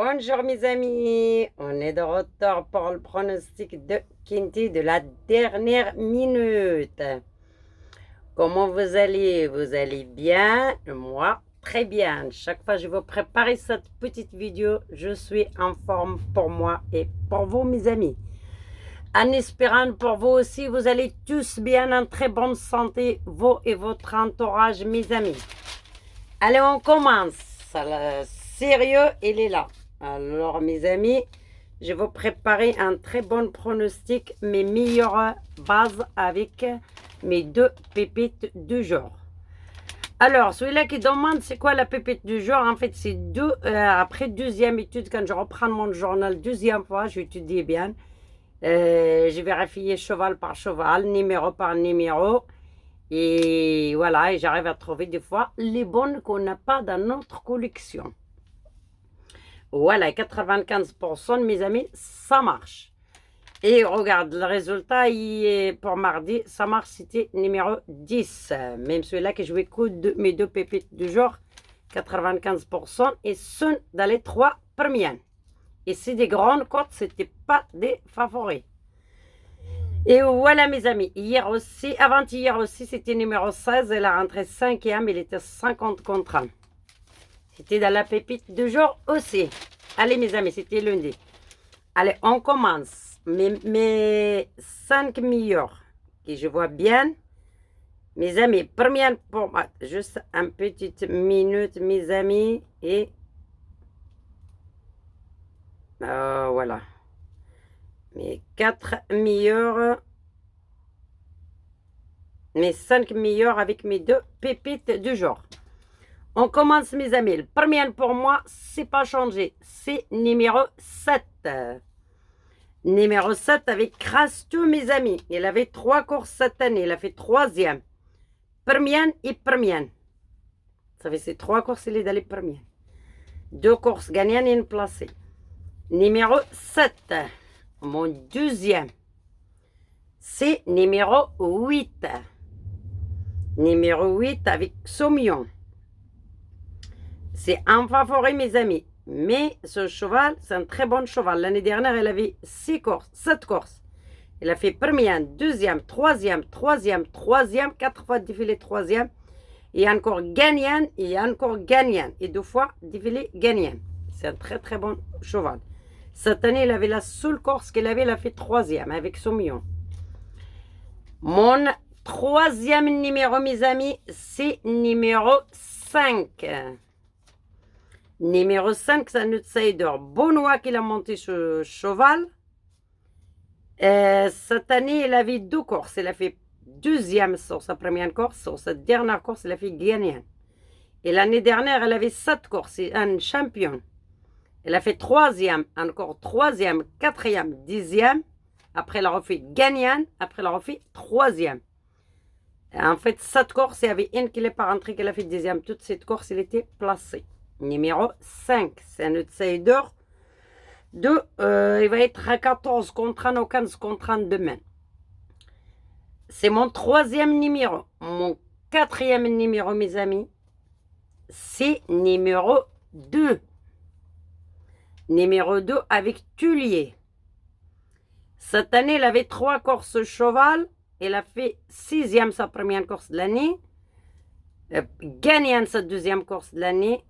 Bonjour mes amis, on est de retour pour le pronostic de Kinty de la dernière minute. Comment vous allez? Vous allez bien? Moi, très bien. Chaque fois que je vais préparer cette petite vidéo, je suis en forme pour moi et pour vous mes amis. En espérant pour vous aussi, vous allez tous bien en très bonne santé, vous et votre entourage mes amis. Allez, on commence. Le sérieux, il est là. Alors, mes amis, je vais préparer un très bon pronostic, mes meilleures bases avec mes deux pépites du jour. Alors, celui-là qui demande c'est quoi la pépite du jour, en fait, c'est après deuxième étude, quand je reprends mon journal deuxième fois, j'étudie bien. J'ai vérifié cheval par cheval, numéro par numéro. Et voilà, et j'arrive à trouver des fois les bonnes qu'on n'a pas dans notre collection. Voilà, 95% de mes amis, ça marche. Et regarde, le résultat pour mardi, ça marche, c'était numéro 10. Même celui-là que je vais coudre mes deux pépites du jour, 95%, et sont dans les trois premiers. Et c'est des grandes cotes, ce n'était pas des favoris. Et voilà mes amis, hier aussi, avant-hier aussi, c'était numéro 16, elle a rentré 5e, il était 50 contre 1. C'était dans la pépite du jour aussi. Allez mes amis, c'était lundi. Allez, on commence. Mes 5 meilleurs, que je vois bien. Mes amis, première pour moi, juste une petite minute mes amis, et voilà. Mes 4 meilleurs, mes 5 meilleurs avec mes deux pépites du jour. On commence mes amis. Le premier pour moi, c'est pas changé. C'est numéro 7. Numéro 7 avec Crasto mes amis. Il avait 3 courses cette année. Il a fait 3e. Première et première. Ça fait ces 3 courses, il est dans les premières. 2 courses gagnantes et une placée. Numéro 7. Mon deuxième. C'est numéro 8. Numéro 8 avec Somion. C'est un favori, mes amis. Mais ce cheval, c'est un très bon cheval. L'année dernière, elle avait 7 courses. Elle a fait première, deuxième, troisième, 4 fois défilé troisième. Et encore gagnant, et encore gagnant. Et 2 fois défilé gagnant. C'est un très très bon cheval. Cette année, elle avait la seule course qu'elle avait, elle a fait troisième avec son million. Mon troisième numéro, mes amis, c'est numéro 5. Numéro 5, c'est un outsider Benoît qui l'a monté ce cheval. Cette année, il avait 2 courses. Il a fait deuxième sur sa première course. Sur sa dernière course, il a fait gagnant. Et l'année dernière, elle avait 7 courses. C'est un champion. Elle a fait troisième, encore troisième, quatrième, 10e. Après, elle a refait gagnant. Après, elle a refait troisième. En fait, 7 courses, il y avait une qui n'est pas rentrée, qu'elle a fait 10e. Toutes ces courses, elle était placée. Numéro 5, c'est un outsider il va être à 14 contre 1 ou 15 contre 1 demain. C'est mon troisième numéro. Mon quatrième numéro, mes amis, c'est numéro 2. Numéro 2 avec Tullier. Cette année, elle avait 3 courses cheval. Elle a fait 6e sa première course de l'année. Gagnant sa deuxième course de l'année.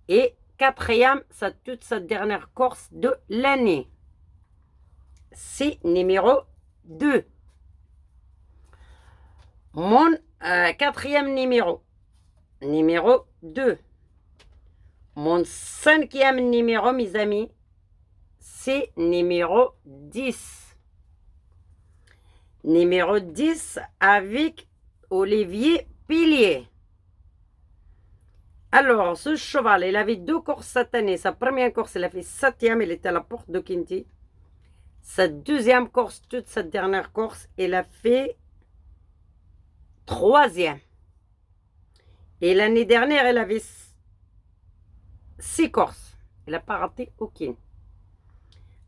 Et 4e, c'est toute sa dernière course de l'année. C'est numéro 2. Mon 4e numéro. Numéro 2. Mon 5e numéro, mes amis, c'est numéro 10. Numéro 10 avec Olivier Pilier. Alors, ce cheval, il avait 2 courses cette année. Sa première course, il a fait 7e, il était à la porte de Kinty. Sa deuxième course, toute sa dernière course, il a fait 3e. Et l'année dernière, elle avait 6 courses. Elle n'a pas raté aucune.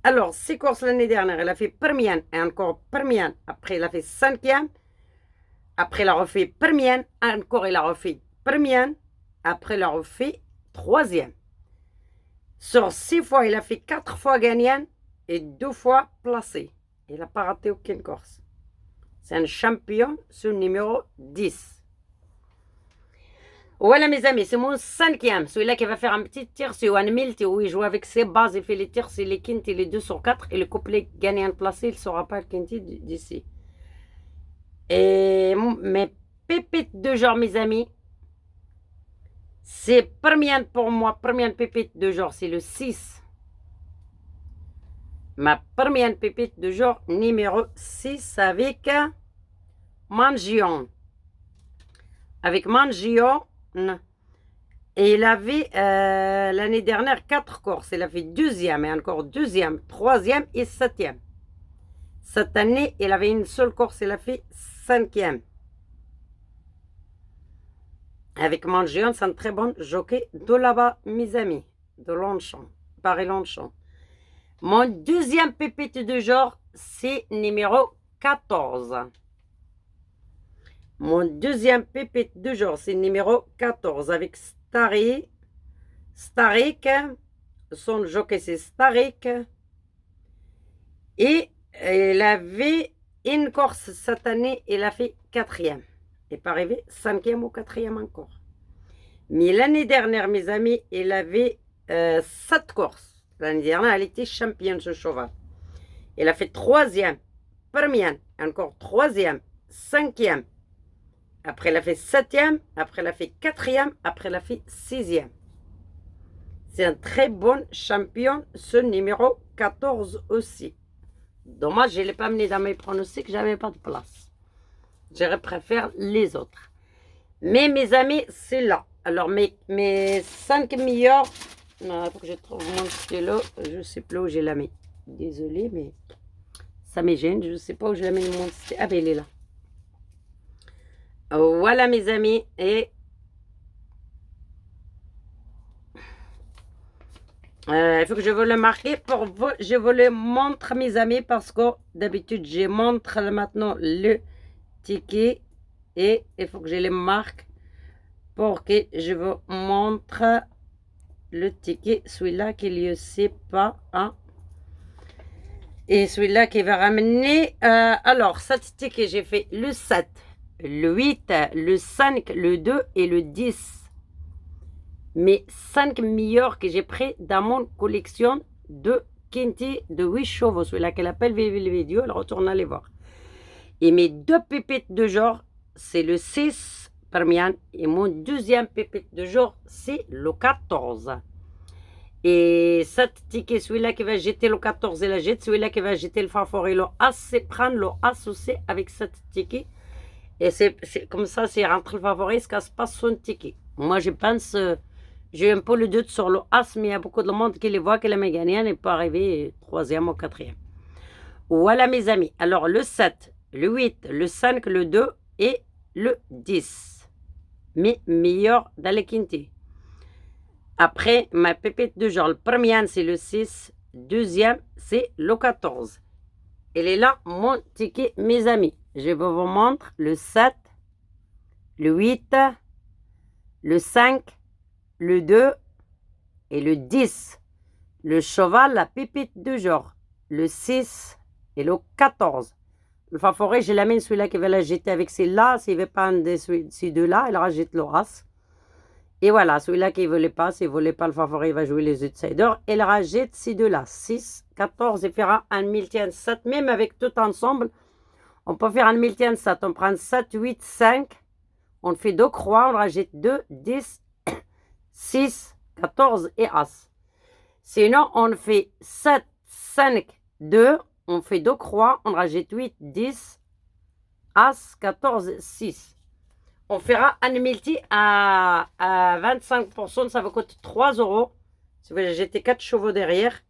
Alors, 6 courses l'année dernière, elle a fait première et encore première. Après, elle a fait 5e. Après, elle a refait première. Encore, elle a refait première. Après, elle a refait 3e. Sur 6 fois, il a fait 4 fois gagnant et 2 fois placé. Il n'a pas raté aucune course. C'est un champion sur le numéro 10. Voilà mes amis, c'est mon cinquième. Celui-là qui va faire un petit tir sur un multi où il joue avec ses bases, il fait les tirs, c'est les quintes et les 2 sur 4. Et le couplet gagnant placé, il ne saura pas le quinti d'ici. Et mes pépites de genre, mes amis, c'est première pour moi, première pépite de genre, c'est le 6. Ma première pépite de genre numéro 6 avec Mangion. Avec Mangion, et il avait l'année dernière 4 courses. Il a fait deuxième et encore deuxième, troisième et septième. Cette année, il avait une seule course, il a fait cinquième. Avec Mangion, c'est un très bon jockey de là-bas, mes amis, de Longchamp, Paris-Longchamp. Mon deuxième pépite de genre, c'est numéro 14. Mon deuxième pépite de genre, c'est numéro 14 avec Starik. Son jockey, c'est Starik. Et il avait une course cette année, il a fait quatrième. Il n'est pas arrivé cinquième ou quatrième encore. Mais l'année dernière, mes amis, il avait 7 courses. L'année dernière, elle était championne, ce cheval. Il a fait troisième, première, encore troisième, cinquième. Après, elle a fait septième. Après, elle a fait quatrième. Après, elle a fait sixième. C'est un très bon champion, ce numéro 14 aussi. Dommage, je ne l'ai pas amené dans mes pronostics, j'avais pas de place. J'aurais préféré les autres. Mais mes amis, c'est là. Alors, mes 5 meilleurs... Non, il faut que je trouve mon stylo. Je ne sais plus où j'ai la mis. Désolée, mais ça me gêne. Je ne sais pas où j'ai mis mon stylo. Ah ben, il est là. Voilà mes amis, et il faut que je vous le marque pour vous, je vous le montre mes amis parce que d'habitude je montre maintenant le ticket et il faut que je le marque pour que je vous montre le ticket, celui-là qui ne le sait pas, hein. Et celui-là qui va ramener, alors cet ticket j'ai fait le 7. Le 8, le 5, le 2 et le 10. Mes 5 meilleurs que j'ai pris dans mon collection de quinti de 8 chevaux. Celui-là qu'elle appelle les vidéos, elle retourne aller voir. Et mes 2 pépites de genre, c'est le 6 Permian. Et mon deuxième pépite de genre, c'est le 14. Et cet ticket, celui-là qui va jeter le 14, il la jette. Celui-là qui va jeter le favori, le As, c'est prendre le As aussi avec cet ticket. Et c'est comme ça, c'est rentré le favori, il ne se casse pas son ticket. Moi, je pense, j'ai un peu le doute sur le As, mais il y a beaucoup de monde qui les voit, qui l'aime gagner, elle n'est pas arrivé troisième ou quatrième. Voilà, mes amis. Alors, le 7, le 8, le 5, le 2 et le 10. Mes meilleurs dans les quintés. Après, ma pépite de genre, le premier, c'est le 6. Deuxième, c'est le 14. Elle est là, mon ticket, mes amis. Je vous montre le 7, le 8, le 5, le 2 et le 10. Le cheval, la pépite de genre, le 6 et le 14. Le favori, je l'amène celui-là qui va la jeter avec celle-là. S'il ne veut pas un de ces deux-là, il rajoute le As. Et voilà, celui-là qui ne voulait pas, s'il ne voulait pas le favori, il va jouer les outsiders. Il rajoute ces deux-là, 6, 14, il fera un multi 7, même avec tout ensemble. On peut faire un multi 7, on prend 7, 8, 5, on fait 2 croix, on rajoute 2, 10, 6, 14 et As. Sinon, on fait 7, 5, 2, on fait 2 croix, on rajoute 8, 10, As, 14, 6. On fera un multi à 25%, ça va coûter 3 euros. Si vous jetez 4 chevaux derrière.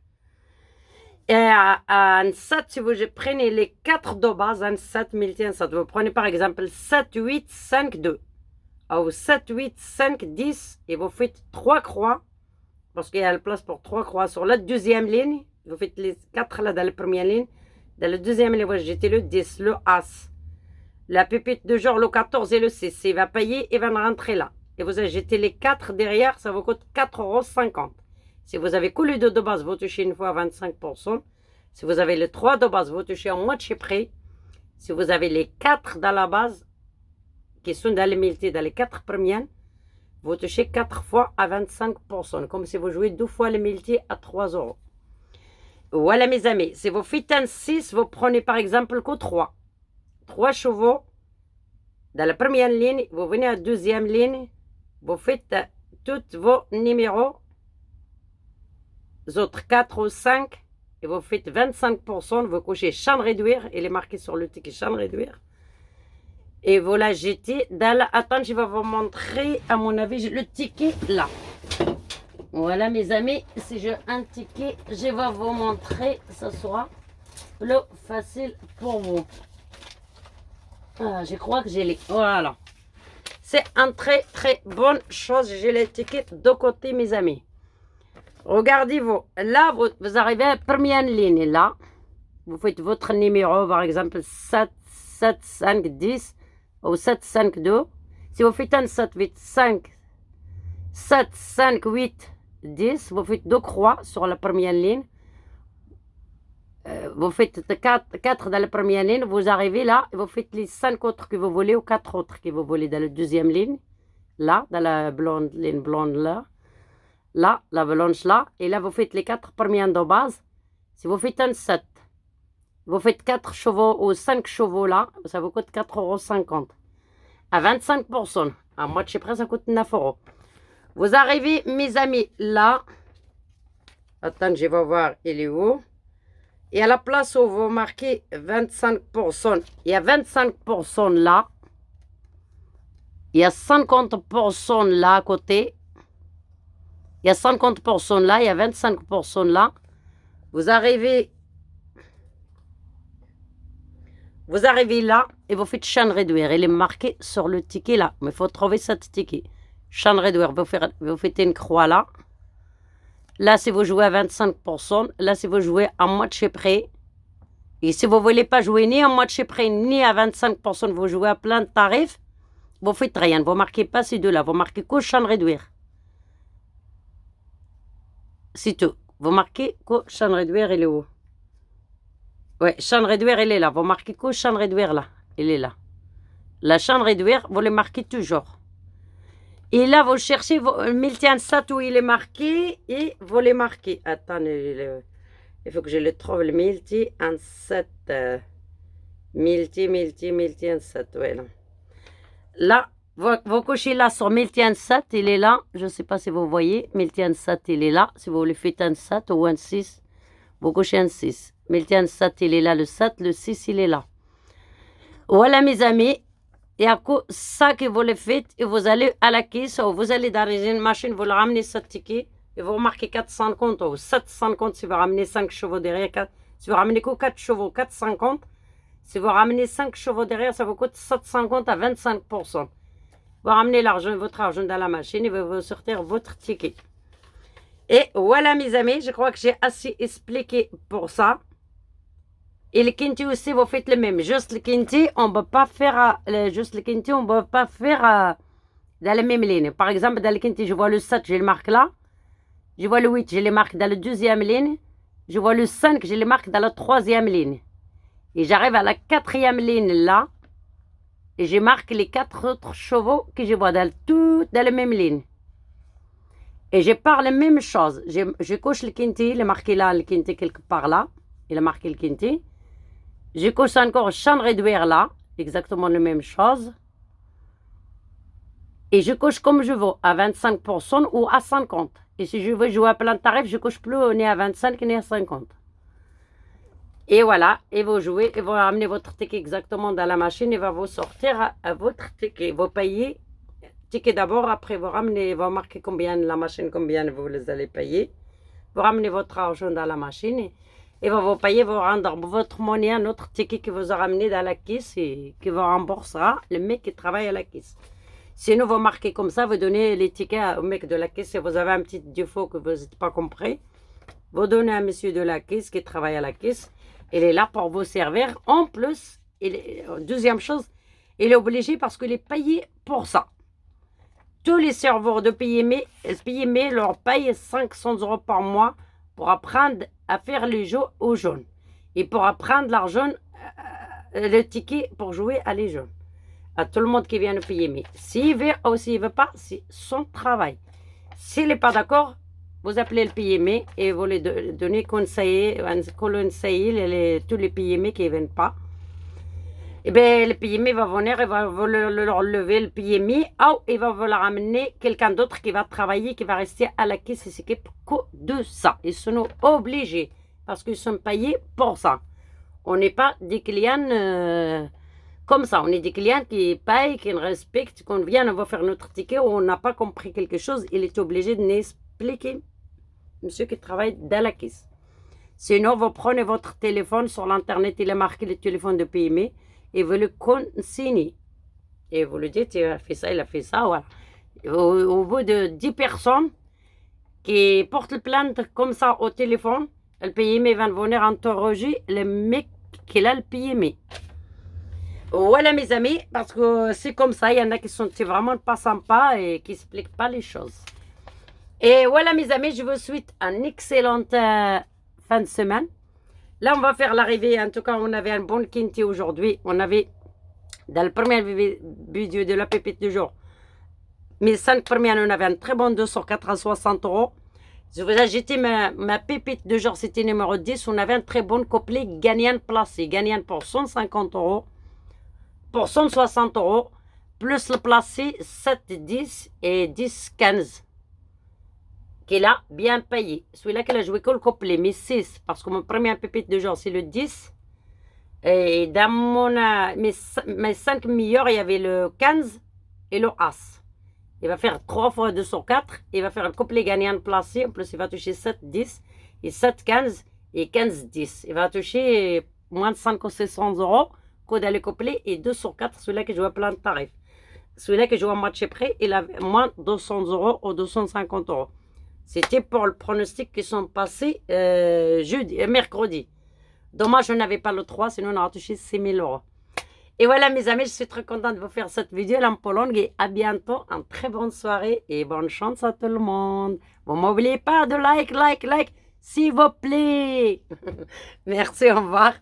Et à un 7, si vous prenez les 4 de base, un 7 multi, un 7, vous prenez par exemple 7, 8, 5, 2. Ou 7, 8, 5, 10 et vous faites 3 croix. Parce qu'il y a la place pour 3 croix sur la deuxième ligne. Vous faites les 4 là dans la première ligne. Dans la deuxième ligne, vous jetez le 10, le As. La pépite de genre le 14 et le 6, il va payer et va rentrer là. Et vous ajoutez les 4 derrière, ça vous coûte 4,50 €. Si vous avez que les deux de base, vous touchez une fois 25%. Si vous avez les trois de base, vous touchez en moitié prix. Si vous avez les quatre dans la base, qui sont dans les multi, dans les quatre premières, vous touchez 4 fois à 25%. Comme si vous jouez 2 fois les multi à 3 euros. Voilà mes amis, si vous faites un 6, vous prenez par exemple que 3. 3 chevaux dans la première ligne, vous venez à la deuxième ligne, vous faites tous vos numéros, les autres 4 ou 5, et vous faites 25%, vous cochez champ réduire, il est marqué sur le ticket champ réduire, et vous la jetez dans la... Attends, je vais vous montrer, à mon avis, le ticket là. Voilà mes amis, si j'ai un ticket, je vais vous montrer, ce sera plus facile pour vous. Ah, je crois que j'ai les... Voilà. C'est une très très bonne chose, j'ai les tickets de côté mes amis. Regardez-vous, là vous arrivez à la première ligne, là. Vous faites votre numéro, par exemple 7, 7, 5, 10 ou 7, 5, 2. Si vous faites un 7, 8, 5, 7, 5, 8, 10, vous faites 2 croix sur la première ligne. Vous faites 4 dans la première ligne, vous arrivez là, et vous faites les 5 autres que vous voulez ou 4 autres que vous voulez dans la deuxième ligne. Là, dans la blonde, ligne blonde là. Là, la blanche là. Et là, vous faites les 4 premières de base. Si vous faites un 7, vous faites 4 chevaux ou 5 chevaux là, ça vous coûte 4,50 €. À 25%. À moitié près, ça coûte 9 €. Vous arrivez, mes amis, là. Attends, je vais voir, il est où? Et à la place où vous marquez 25%, il y a 25% là. Il y a 50% là à côté. Il y a 50% là, il y a 25% là. Vous arrivez là et vous faites champ réduire. Il est marqué sur le ticket là. Mais il faut trouver ce ticket. Champ réduire, vous faites une croix là. Là, si vous jouez à 25%, là, si vous jouez à moitié près, et si vous ne voulez pas jouer ni à moitié près, ni à 25%, vous jouez à plein de tarifs, vous ne faites rien. Vous ne marquez pas ces deux-là. Vous marquez que champ réduire. C'est tout. Vous marquez que champ réduire, il est où? Oui, champ réduire, il est là. Vous marquez que champ réduire là. Il est là. La champ réduire, vous le marquez toujours. Et là, vous cherchez le multi-ansat où il est marqué et vous le marquez. Attendez, il faut que je le trouve, le multi-ansat. Multi-ansat, ouais, là. Là, vous cochez là sur multi-ansat, il est là. Je ne sais pas si vous voyez. Multi-ansat, il est là. Si vous le faites un 7 ou un 6, vous cochez un 6. Multi-ansat, il est là. Le 7, le 6, il est là. Voilà, mes amis. Et à quoi ça que vous le faites, et vous allez à la caisse, ou vous allez dans une machine, vous le ramenez ce ticket, et vous remarquez 450 ou 750 si vous ramenez 5 chevaux derrière. Si vous ramenez que 4 chevaux, 450. Si vous ramenez 5 chevaux derrière, ça vous coûte 750 à 25%. Vous ramenez votre argent dans la machine et vous sortir votre ticket. Et voilà mes amis, je crois que j'ai assez expliqué pour ça. Et le Kinti aussi, vous faites le même. Juste le Kinti, on ne peut pas faire dans la même ligne. Par exemple, dans le Kinti, je vois le 7, je le marque là. Je vois le 8, je le marque dans la deuxième ligne. Je vois le 5, je le marque dans la troisième ligne. Et j'arrive à la quatrième ligne là. Et je marque les 4 autres chevaux que je vois dans la même ligne. Et je parle la même chose. Je coche le Kinti, il est marqué là, le Kinti quelque part là. Il a marqué le Kinti. Je coche encore champ réduire là, exactement la même chose. Et je coche comme je veux, à 25% ou à 50%. Et si je veux jouer à plein de tarifs, je coche plus ni à 25 ni à 50. Et voilà, et vous jouez, et vous ramenez votre ticket exactement dans la machine, et va vous sortir à votre ticket. Vous payez ticket d'abord, après vous ramenez, vous marquez combien la machine, combien vous les allez payer. Vous ramenez votre argent dans la machine. Et vous payez, vous rendre votre monnaie à notre ticket que vous a ramené dans la caisse et qui vous remboursera le mec qui travaille à la caisse. Sinon, vous marquez comme ça, vous donnez les tickets au mec de la caisse. Si vous avez un petit défaut que vous n'êtes pas compris, vous donnez à monsieur de la caisse qui travaille à la caisse. Il est là pour vous servir. En plus, deuxième chose, il est obligé parce qu'il est payé pour ça. tous les serveurs de PME leur payent 500 € par mois pour apprendre à faire les jeux aux jeunes et pour apprendre l'argent, le ticket pour jouer à les jeunes. À tout le monde qui vient de PME. S'il veut ou s'il ne veut pas, c'est son travail. S'il n'est pas d'accord, vous appelez le PME et vous lui donnez conseiller tous les PME qui ne viennent pas. Et bien, le PME va venir, il va leur lever le PME, ou il va leur amener quelqu'un d'autre qui va travailler, qui va rester à la caisse et s'occupe que de ça. Ils sont obligés parce qu'ils sont payés pour ça. On n'est pas des clients comme ça. On est des clients qui payent, qui nous respectent, qu'on vient, on va faire notre ticket, on n'a pas compris quelque chose, il est obligé de nous expliquer. Monsieur qui travaille dans la caisse. Sinon, vous prenez votre téléphone sur l'internet, il est marqué le téléphone de PME et vous le consignez. Et vous lui dites, il a fait ça, voilà. Au bout de 10 personnes qui portent le plainte comme ça au téléphone, le PME va venir interroger le mec qui a le PME. Voilà mes amis, parce que c'est comme ça, il y en a qui sont vraiment pas sympas et qui n'expliquent pas les choses. Et voilà mes amis, je vous souhaite une excellente fin de semaine. Là, on va faire l'arrivée. En tout cas, on avait un bon quinté aujourd'hui. On avait, dans le premier vidéo de la pépite du jour, mes 5 premières, on avait un très bon 2 sur 4 à 60 €. Je vous ai ajouté ma pépite du jour, c'était numéro 10. On avait un très bon couplet gagnant placé. Gagnant pour 150 €, pour 160 €, plus le placé 7, 10 et 10, 15. Qu'il a bien payé. Celui-là qu'il a joué que le couplet, mais 6, parce que mon premier pépite de jour, c'est le 10. Et dans mes 5 meilleurs, il y avait le 15 et le As. Il va faire 3 fois 2 sur 4. Il va faire un couplet gagnant placé. En plus, il va toucher 7, 10 et 7, 15 et 15, 10. Il va toucher moins de 5 ou 600 € que dans le couplet et 2 sur 4, celui-là qui joue à plein de tarifs. Celui-là qui joue à match près, il a moins de 200 € ou 250 €. C'était pour le pronostic qui sont passés mercredi. Dommage, je n'avais pas le 3, sinon on aurait touché 6 000 €. Et voilà mes amis, je suis très contente de vous faire cette vidéo en Pologne et à bientôt. Une très bonne soirée et bonne chance à tout le monde. Vous n'oubliez pas de like, s'il vous plaît. Merci, au revoir.